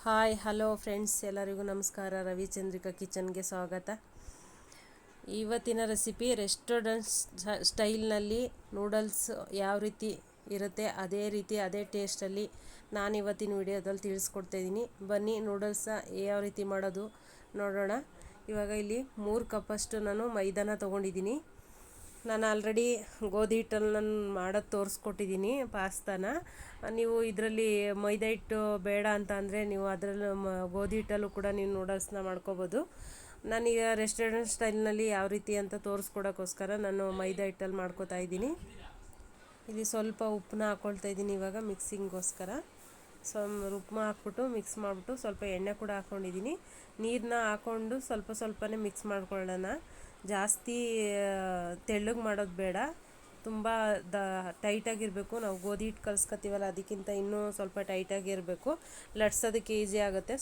Hi hello friends, ಎಲ್ಲರಿಗೂ ನಮಸ್ಕಾರ. ರವಿಚಂದ್ರಿಕಾ ಕಿಚನ್ಗೆ ಸ್ವಾಗತ. ಇವತ್ತಿನ ರೆಸಿಪಿ ರೆಸ್ಟೋರೆಂಟ್ ಸ್ಟೈಲ್ನಲ್ಲಿ ನೂಡಲ್ಸ್ ಯಾವ ರೀತಿ ಇರುತ್ತೆ ಅದೇ ರೀತಿ ಅದೇ ಟೇಸ್ಟಲ್ಲಿ ನಾನು ಇವತ್ತಿನ ವಿಡಿಯೋದಲ್ಲಿ ತಿಳಿಸ್ಕೊಡ್ತಾಯಿದ್ದೀನಿ. ಬನ್ನಿ ನೂಡಲ್ಸ ಯಾವ ರೀತಿ ಮಾಡೋದು ನೋಡೋಣ. ಇವಾಗ ಇಲ್ಲಿ 3 ಕಪ್ಪಷ್ಟು ನಾನು ಮೈದಾನ ತೊಗೊಂಡಿದ್ದೀನಿ. ನಾನು ಆಲ್ರೆಡಿ ಗೋಧಿ ಹಿಟ್ಟಲ್ಲಿ ನಾನು ಮಾಡೋದು ತೋರಿಸ್ಕೊಟ್ಟಿದ್ದೀನಿ ಪಾಸ್ತಾನ. ನೀವು ಇದರಲ್ಲಿ ಮೈದಾ ಹಿಟ್ಟು ಬೇಡ ಅಂತ ಅಂದರೆ ನೀವು ಅದರಲ್ಲೂ ಗೋಧಿ ಹಿಟ್ಟಲ್ಲೂ ಕೂಡ ನೀವು ನೂಡಲ್ಸ್ನ ಮಾಡ್ಕೋಬೋದು. ನಾನೀಗ ರೆಸ್ಟೋರೆಂಟ್ ಸ್ಟೈಲ್ನಲ್ಲಿ ಯಾವ ರೀತಿ ಅಂತ ತೋರಿಸ್ಕೊಡೋಕ್ಕೋಸ್ಕರ ನಾನು ಮೈದಾ ಹಿಟ್ಟಲ್ಲಿ ಮಾಡ್ಕೋತಾ ಇದ್ದೀನಿ. ಇಲ್ಲಿ ಸ್ವಲ್ಪ ಉಪ್ಪನ್ನ ಹಾಕ್ಕೊಳ್ತಾ ಇದ್ದೀನಿ ಇವಾಗ ಮಿಕ್ಸಿಂಗೋಸ್ಕರ. ಉಪ್ಪನ್ನ ಹಾಕ್ಬಿಟ್ಟು ಮಿಕ್ಸ್ ಮಾಡಿಬಿಟ್ಟು ಸ್ವಲ್ಪ ಎಣ್ಣೆ ಕೂಡ ಹಾಕ್ಕೊಂಡಿದ್ದೀನಿ. ನೀರನ್ನ ಹಾಕ್ಕೊಂಡು ಸ್ವಲ್ಪನೇ ಮಿಕ್ಸ್ ಮಾಡ್ಕೊಳ್ಳೋಣ. ಜಾಸ್ತಿ ತೆಳ್ಳಗೆ ಮಾಡೋದು ಬೇಡ, ತುಂಬ ಟೈಟಾಗಿರಬೇಕು. ನಾವು ಗೋಧಿ ಹಿಟ್ಟು ಕಲಿಸ್ಕೊತೀವಲ್ಲ ಅದಕ್ಕಿಂತ ಇನ್ನೂ ಸ್ವಲ್ಪ ಟೈಟಾಗಿರಬೇಕು. ಲಟ್ಸೋದಕ್ಕೆ ಈಸಿ ಆಗುತ್ತೆ.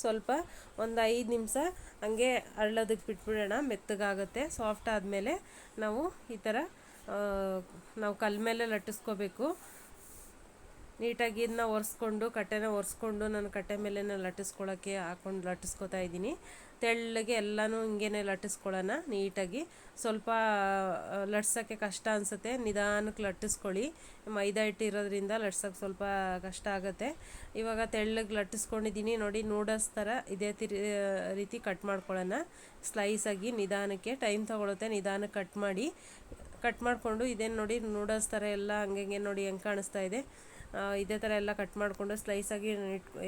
ಒಂದು 5 ನಿಮಿಷ ಹಂಗೆ ಅರಳೋದಕ್ಕೆ ಬಿಟ್ಬಿಡೋಣ, ಮೆತ್ತಗಾಗುತ್ತೆ. ಸಾಫ್ಟ್ ಆದಮೇಲೆ ನಾವು ಈ ಥರ ನಾವು ಕಲ್ಲ ಮೇಲೆ ಲಟ್ಟಿಸ್ಕೋಬೇಕು. ನೀಟಾಗಿ ಇದನ್ನ ಕಟ್ಟೆನ ಒರೆಸ್ಕೊಂಡು ನಾನು ಕಟ್ಟೆ ಮೇಲೆ ಲಟ್ಟಿಸ್ಕೊಳ್ಳೋಕ್ಕೆ ಹಾಕ್ಕೊಂಡು ಲಟ್ಟಿಸ್ಕೊತಾ ಇದ್ದೀನಿ. ತೆಳ್ಳಗೆ ಎಲ್ಲನೂ ಹಿಂಗೇ ಲಟ್ಟಿಸ್ಕೊಳ್ಳೋಣ ನೀಟಾಗಿ. ಸ್ವಲ್ಪ ಲಟ್ಸೋಕ್ಕೆ ಕಷ್ಟ ಅನಿಸುತ್ತೆ, ನಿಧಾನಕ್ಕೆ ಲಟ್ಟಿಸ್ಕೊಳ್ಳಿ. ಮೈದಾ ಹಿಟ್ಟು ಇರೋದ್ರಿಂದ ಲಟ್ಸೋಕ್ಕೆ ಸ್ವಲ್ಪ ಕಷ್ಟ ಆಗುತ್ತೆ. ಇವಾಗ ತೆಳ್ಳಗೆ ಲಟ್ಟಿಸ್ಕೊಂಡಿದ್ದೀನಿ ನೋಡಿ. ನೂಡಲ್ಸ್ ಥರ ಇದೇ ರೀತಿ ಕಟ್ ಮಾಡ್ಕೊಳ್ಳೋಣ. ಸ್ಲೈಸಾಗಿ ನಿಧಾನಕ್ಕೆ ಟೈಮ್ ತೊಗೊಳುತ್ತೆ. ನಿಧಾನಕ್ಕೆ ಕಟ್ ಮಾಡಿಕೊಂಡು ಇದೇನು ನೋಡಿ ನೂಡಲ್ಸ್ ಥರ ಎಲ್ಲ ಹಂಗೆ ನೋಡಿ ಹೆಂಗೆ ಕಾಣಿಸ್ತಾ ಇದೆ. ಇದೇ ಥರ ಎಲ್ಲ ಕಟ್ ಮಾಡಿಕೊಂಡು ಸ್ಲೈಸಾಗಿ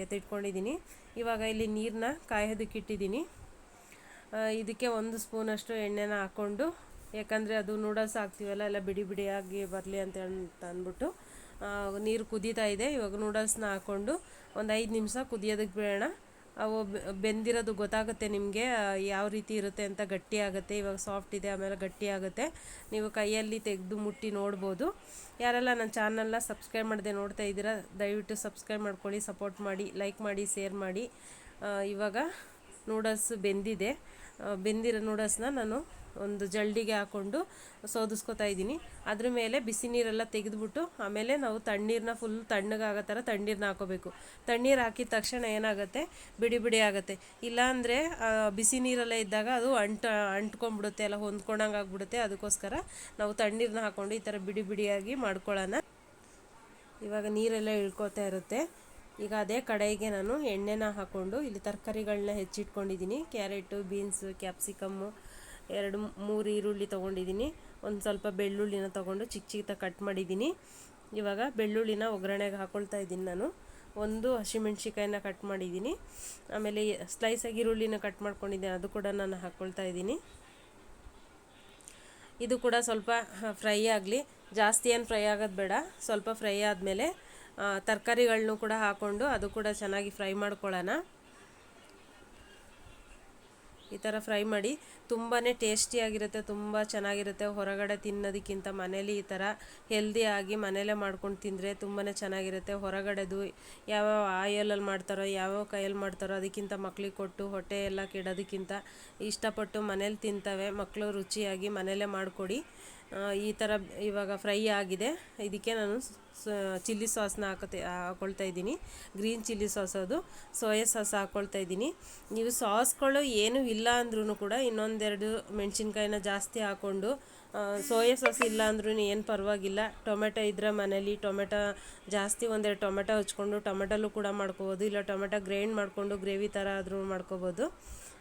ಎತ್ತಿಟ್ಕೊಂಡಿದ್ದೀನಿ. ಇವಾಗ ಇಲ್ಲಿ ನೀರನ್ನ ಕಾಯೋದಕ್ಕೆ ಇಟ್ಟಿದ್ದೀನಿ. ಇದಕ್ಕೆ 1 ಸ್ಪೂನಷ್ಟು ಎಣ್ಣೆನ ಹಾಕ್ಕೊಂಡು, ಯಾಕಂದರೆ ಅದು ನೂಡಲ್ಸ್ ಹಾಕ್ತೀವಲ್ಲ ಎಲ್ಲ ಬಿಡಿ ಬಿಡಿಯಾಗಿ ಬರಲಿ ಅಂತ ಅಂದ್ಬಿಟ್ಟು ನೀರು ಕುದೀತಾ ಇದೆ. ಇವಾಗ ನೂಡಲ್ಸ್ನ ಹಾಕ್ಕೊಂಡು ಒಂದು 5 ನಿಮಿಷ ಕುದಿಯೋದಕ್ಕೆ ಬಿಡೋಣ. ಅವು ಬೆಂದಿರೋದು ಗೊತ್ತಾಗುತ್ತೆ ನಿಮಗೆ ಯಾವ ರೀತಿ ಇರುತ್ತೆ ಅಂತ. ಗಟ್ಟಿ ಆಗುತ್ತೆ. ಇವಾಗ ಸಾಫ್ಟ್ ಇದೆ, ಆಮೇಲೆ ಗಟ್ಟಿ ಆಗುತ್ತೆ. ನೀವು ಕೈಯಲ್ಲಿ ತೆಗೆದು ಮುಟ್ಟಿ ನೋಡ್ಬೋದು. ಯಾರೆಲ್ಲ ನನ್ನ ಚಾನಲ್ನ ಸಬ್ಸ್ಕ್ರೈಬ್ ಮಾಡದೆ ನೋಡ್ತಾ ಇದ್ದೀರಾ ದಯವಿಟ್ಟು ಸಬ್ಸ್ಕ್ರೈಬ್ ಮಾಡ್ಕೊಳ್ಳಿ, ಸಪೋರ್ಟ್ ಮಾಡಿ, ಲೈಕ್ ಮಾಡಿ, ಶೇರ್ ಮಾಡಿ. ಇವಾಗ ನೂಡಲ್ಸ್ ಬೆಂದಿರೋ ನೂಡಲ್ಸ್ನ ನಾನು ಒಂದು ಜಲ್ಡಿಗೆ ಹಾಕ್ಕೊಂಡು ಸೋದಿಸ್ಕೊತಾ ಇದ್ದೀನಿ. ಅದ್ರ ಮೇಲೆ ಬಿಸಿ ನೀರೆಲ್ಲ ತೆಗೆದುಬಿಟ್ಟು ಆಮೇಲೆ ನಾವು ತಣ್ಣೀರನ್ನ ಫುಲ್ ತಣ್ಣಗಾಗೋ ಥರ ತಣ್ಣೀರನ್ನ ಹಾಕೋಬೇಕು. ತಣ್ಣೀರು ಹಾಕಿದ ತಕ್ಷಣ ಏನಾಗುತ್ತೆ, ಬಿಡಿ ಬಿಡಿ ಆಗುತ್ತೆ. ಇಲ್ಲಾಂದರೆ ಬಿಸಿ ನೀರೆಲ್ಲ ಇದ್ದಾಗ ಅದು ಅಂಟ್ಕೊಂಡ್ಬಿಡುತ್ತೆ, ಎಲ್ಲ ಹೊಂದ್ಕೊಂಡಂಗೆ ಆಗಿಬಿಡುತ್ತೆ. ಅದಕ್ಕೋಸ್ಕರ ನಾವು ತಣ್ಣೀರನ್ನ ಹಾಕ್ಕೊಂಡು ಈ ಥರ ಬಿಡಿ ಬಿಡಿಯಾಗಿ ಮಾಡ್ಕೊಳ್ಳೋಣ. ಇವಾಗ ನೀರೆಲ್ಲ ಇಳ್ಕೊತಾ ಇರುತ್ತೆ. ಈಗ ಅದೇ ಕಡೆಗೆ ನಾನು ಎಣ್ಣೆನ ಹಾಕ್ಕೊಂಡು ಇಲ್ಲಿ ತರಕಾರಿಗಳನ್ನ ಹೆಚ್ಚಿಟ್ಕೊಂಡಿದ್ದೀನಿ. ಕ್ಯಾರೆಟು, ಬೀನ್ಸು, ಕ್ಯಾಪ್ಸಿಕಮ್ಮು, 2-3 ಈರುಳ್ಳಿ ತೊಗೊಂಡಿದ್ದೀನಿ. ಒಂದು ಸ್ವಲ್ಪ ಬೆಳ್ಳುಳ್ಳಿನ ತೊಗೊಂಡು ಚಿಕ್ಕ ಚಿಕ್ಕದಾಗಿ ಕಟ್ ಮಾಡಿದ್ದೀನಿ. ಇವಾಗ ಬೆಳ್ಳುಳ್ಳಿನ ಒಗ್ಗರಣೆಗೆ ಹಾಕ್ಕೊಳ್ತಾ ಇದ್ದೀನಿ ನಾನು. 1 ಹಸಿಮೆಣ್ಸಿಕಾಯಿನ ಕಟ್ ಮಾಡಿದ್ದೀನಿ. ಆಮೇಲೆ ಸ್ಲೈಸಾಗಿ ಈರುಳ್ಳಿನ ಕಟ್ ಮಾಡ್ಕೊಂಡಿದ್ದೀನಿ, ಅದು ಕೂಡ ನಾನು ಹಾಕ್ಕೊಳ್ತಾ ಇದ್ದೀನಿ. ಇದು ಕೂಡ ಸ್ವಲ್ಪ ಫ್ರೈ ಆಗಲಿ, ಜಾಸ್ತಿ ಏನು ಫ್ರೈ ಆಗೋದು ಬೇಡ. ಸ್ವಲ್ಪ ಫ್ರೈ ಆದಮೇಲೆ ತರಕಾರಿಗಳನ್ನೂ ಕೂಡ ಹಾಕ್ಕೊಂಡು ಅದು ಕೂಡ ಚೆನ್ನಾಗಿ ಫ್ರೈ ಮಾಡ್ಕೊಳ್ಳೋಣ. ಈ ಥರ ಫ್ರೈ ಮಾಡಿ. ತುಂಬಾ ಟೇಸ್ಟಿಯಾಗಿರುತ್ತೆ, ತುಂಬ ಚೆನ್ನಾಗಿರುತ್ತೆ. ಹೊರಗಡೆ ತಿನ್ನೋದಕ್ಕಿಂತ ಮನೇಲಿ ಈ ಥರ ಹೆಲ್ದಿಯಾಗಿ ಮನೇಲೇ ಮಾಡ್ಕೊಂಡು ತಿಂದರೆ ತುಂಬಾ ಚೆನ್ನಾಗಿರುತ್ತೆ. ಹೊರಗಡೆದು ಯಾವ್ಯಾವ ಆಯಿಲಲ್ಲಿ ಮಾಡ್ತಾರೋ, ಯಾವ್ಯಾವ ಕೈಯಲ್ಲಿ ಮಾಡ್ತಾರೋ ಅದಕ್ಕಿಂತ ಮಕ್ಳಿಗೆ ಕೊಟ್ಟು ಹೊಟ್ಟೆ ಎಲ್ಲ ಕೆಡೋದಕ್ಕಿಂತ ಇಷ್ಟಪಟ್ಟು ಮನೇಲಿ ತಿಂತವೆ ಮಕ್ಕಳು. ರುಚಿಯಾಗಿ ಮನೇಲೇ ಮಾಡಿಕೊಡಿ. ಈ ಥರ ಇವಾಗ ಫ್ರೈ ಆಗಿದೆ. ಇದಕ್ಕೆ ನಾನು ಚಿಲ್ಲಿ ಸಾಸ್ನ ಹಾಕ್ಕೊಳ್ತಾ ಇದ್ದೀನಿ. ಗ್ರೀನ್ ಚಿಲ್ಲಿ ಸಾಸ್, ಅದು ಸೋಯಾ ಸಾಸ್ ಹಾಕ್ಕೊಳ್ತಾ ಇದ್ದೀನಿ. ನೀವು ಸಾಸ್ಗಳು ಏನೂ ಇಲ್ಲ ಅಂದ್ರೂ ಕೂಡ ಇನ್ನೊಂದೆರಡು ಮೆಣಸಿನ್ಕಾಯಿನ ಜಾಸ್ತಿ ಹಾಕ್ಕೊಂಡು, ಸೋಯಾ ಸಾಸ್ ಇಲ್ಲ ಅಂದ್ರೂ ಏನು ಪರವಾಗಿಲ್ಲ. ಟೊಮೆಟೊ ಇದ್ದರೆ ಮನೇಲಿ ಟೊಮೆಟೊ ಜಾಸ್ತಿ 1-2 ಟೊಮೆಟೊ ಹಚ್ಕೊಂಡು ಟೊಮೆಟೊಲ್ಲೂ ಕೂಡ ಮಾಡ್ಕೋಬೋದು. ಇಲ್ಲ ಟೊಮೆಟೊ ಗ್ರೈಂಡ್ ಮಾಡಿಕೊಂಡು ಗ್ರೇವಿ ಥರ ಆದರೂ ಮಾಡ್ಕೋಬೋದು.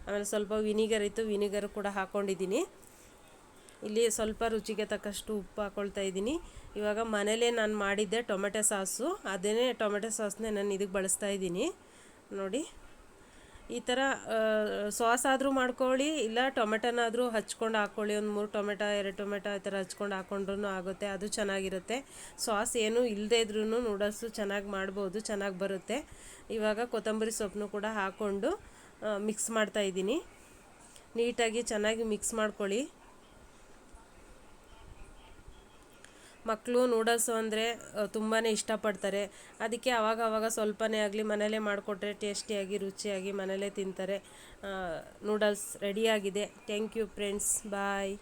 ಆಮೇಲೆ ಸ್ವಲ್ಪ ವಿನಿಗರ್ ಇತ್ತು, ವಿನಿಗರ್ ಕೂಡ ಹಾಕ್ಕೊಂಡಿದ್ದೀನಿ. ಇಲ್ಲಿ ಸ್ವಲ್ಪ ರುಚಿಗೆ ತಕ್ಕಷ್ಟು ಉಪ್ಪು ಹಾಕ್ಕೊಳ್ತಾ ಇದ್ದೀನಿ. ಇವಾಗ ಮನೇಲೇ ನಾನು ಮಾಡಿದ್ದೆ ಟೊಮೆಟೊ ಸಾಸು, ಅದೇ ಟೊಮೆಟೊ ಸಾಸ್ನೇ ನಾನು ಇದಕ್ಕೆ ಬಳಸ್ತಾ ಇದ್ದೀನಿ ನೋಡಿ. ಈ ಥರ ಸಾಸ್ ಆದರೂ ಮಾಡ್ಕೊಳ್ಳಿ, ಇಲ್ಲ ಟೊಮೆಟೊನಾದರೂ ಹಚ್ಕೊಂಡು ಹಾಕ್ಕೊಳ್ಳಿ. 1-3 ಟೊಮೆಟೊ 2 ಟೊಮೆಟೊ ಈ ಥರ ಹಚ್ಕೊಂಡು ಹಾಕ್ಕೊಂಡ್ರೂ ಆಗುತ್ತೆ, ಅದು ಚೆನ್ನಾಗಿರುತ್ತೆ. ಸಾಸ್ ಏನೂ ಇಲ್ಲದೇ ಇದ್ರೂ ನೂಡಲ್ಸು ಚೆನ್ನಾಗಿ ಮಾಡ್ಬೋದು, ಚೆನ್ನಾಗಿ ಬರುತ್ತೆ. ಇವಾಗ ಕೊತ್ತಂಬರಿ ಸೊಪ್ಪನ್ನು ಕೂಡ ಹಾಕ್ಕೊಂಡು ಮಿಕ್ಸ್ ಮಾಡ್ತಾಯಿದ್ದೀನಿ. ನೀಟಾಗಿ ಚೆನ್ನಾಗಿ ಮಿಕ್ಸ್ ಮಾಡ್ಕೊಳ್ಳಿ. ಮಕ್ಕಳು ನೂಡಲ್ಸು ಅಂದರೆ ತುಂಬಾ ಇಷ್ಟಪಡ್ತಾರೆ. ಅದಕ್ಕೆ ಆವಾಗ ಸ್ವಲ್ಪನೇ ಆಗಲಿ ಮನೇಲೇ ಮಾಡಿಕೊಟ್ರೆ ಟೇಸ್ಟಿಯಾಗಿ ರುಚಿಯಾಗಿ ಮನೇಲೇ ತಿಂತಾರೆ. ನೂಡಲ್ಸ್ ರೆಡಿಯಾಗಿದೆ. Thank you friends, bye.